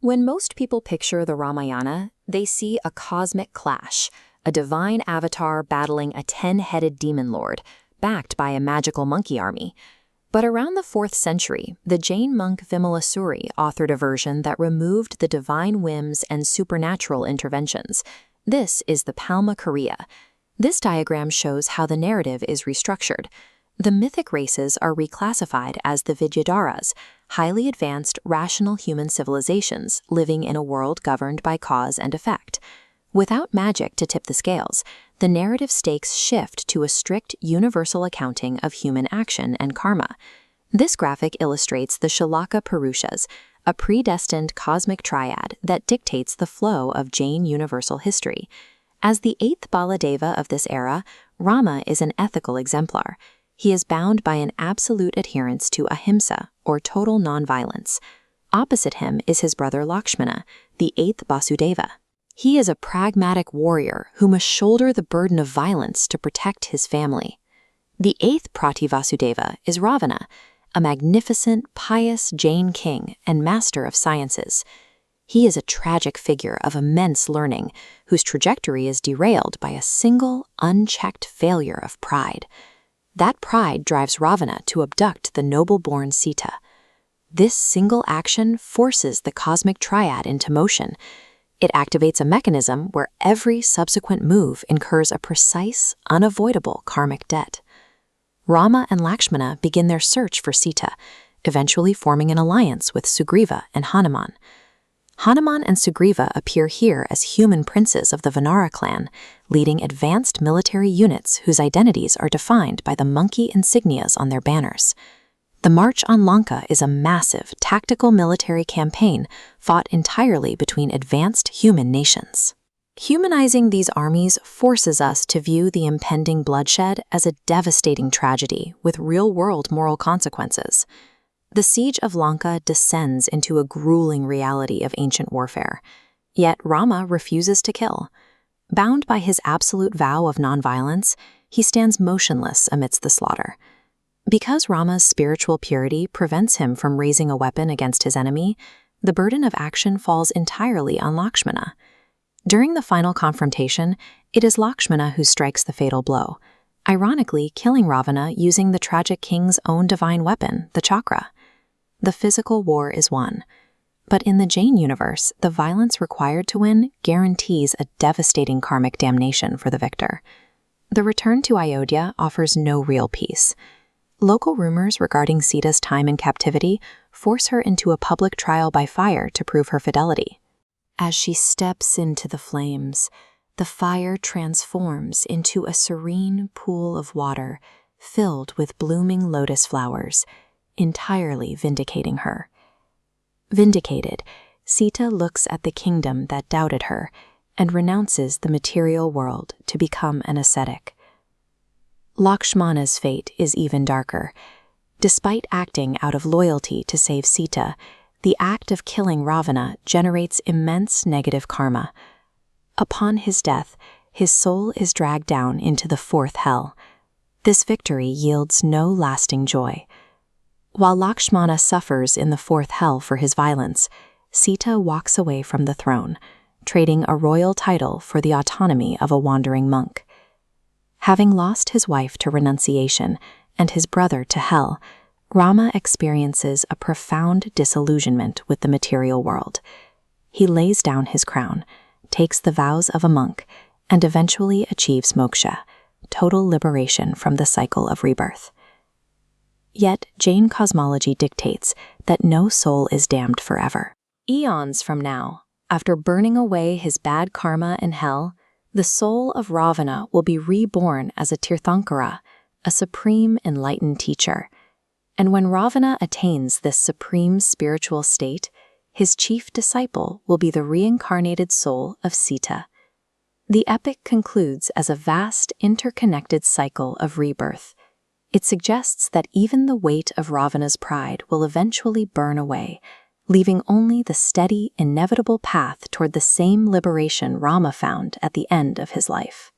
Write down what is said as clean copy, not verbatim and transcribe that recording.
When most people picture the Ramayana, they see a cosmic clash, a divine avatar battling a 10-headed demon lord, backed by a magical monkey army. But around the 4th century, the Jain monk Vimalasuri authored a version that removed the divine whims and supernatural interventions. This is the Padmapurana. This diagram shows how the narrative is restructured. The mythic races are reclassified as the Vidyadharas, highly advanced, rational human civilizations living in a world governed by cause and effect. Without magic to tip the scales, the narrative stakes shift to a strict universal accounting of human action and karma. This graphic illustrates the Shalaka Purushas, a predestined cosmic triad that dictates the flow of Jain universal history. As the 8th Baladeva of this era, Rama is an ethical exemplar. He is bound by an absolute adherence to ahimsa, or total nonviolence. Opposite him is his brother Lakshmana, the 8th Vasudeva. He is a pragmatic warrior who must shoulder the burden of violence to protect his family. The 8th Prativasudeva is Ravana, a magnificent, pious Jain king and master of sciences. He is a tragic figure of immense learning, whose trajectory is derailed by a single, unchecked failure of pride. That pride drives Ravana to abduct the noble-born Sita. This single action forces the cosmic triad into motion. It activates a mechanism where every subsequent move incurs a precise, unavoidable karmic debt. Rama and Lakshmana begin their search for Sita, eventually forming an alliance with Sugriva and Hanuman. Hanuman and Sugriva appear here as human princes of the Vanara clan, leading advanced military units whose identities are defined by the monkey insignias on their banners. The March on Lanka is a massive, tactical military campaign fought entirely between advanced human nations. Humanizing these armies forces us to view the impending bloodshed as a devastating tragedy with real-world moral consequences. The siege of Lanka descends into a grueling reality of ancient warfare, yet Rama refuses to kill. Bound by his absolute vow of nonviolence, he stands motionless amidst the slaughter. Because Rama's spiritual purity prevents him from raising a weapon against his enemy, the burden of action falls entirely on Lakshmana. During the final confrontation, it is Lakshmana who strikes the fatal blow, ironically killing Ravana using the tragic king's own divine weapon, the chakra. The physical war is won. But in the Jain universe, the violence required to win guarantees a devastating karmic damnation for the victor. The return to Ayodhya offers no real peace. Local rumors regarding Sita's time in captivity force her into a public trial by fire to prove her fidelity. As she steps into the flames, the fire transforms into a serene pool of water filled with blooming lotus flowers, entirely vindicating her. Vindicated, Sita looks at the kingdom that doubted her and renounces the material world to become an ascetic. Lakshmana's fate is even darker. Despite acting out of loyalty to save Sita, the act of killing Ravana generates immense negative karma. Upon his death, his soul is dragged down into the 4th hell. This victory yields no lasting joy. While Lakshmana suffers in the 4th hell for his violence, Sita walks away from the throne, trading a royal title for the autonomy of a wandering monk. Having lost his wife to renunciation and his brother to hell, Rama experiences a profound disillusionment with the material world. He lays down his crown, takes the vows of a monk, and eventually achieves moksha, total liberation from the cycle of rebirth. Yet Jain cosmology dictates that no soul is damned forever. Eons from now, after burning away his bad karma in hell, the soul of Ravana will be reborn as a Tirthankara, a supreme enlightened teacher. And when Ravana attains this supreme spiritual state, his chief disciple will be the reincarnated soul of Sita. The epic concludes as a vast, interconnected cycle of rebirth. It suggests that even the weight of Ravana's pride will eventually burn away, leaving only the steady, inevitable path toward the same liberation Rama found at the end of his life.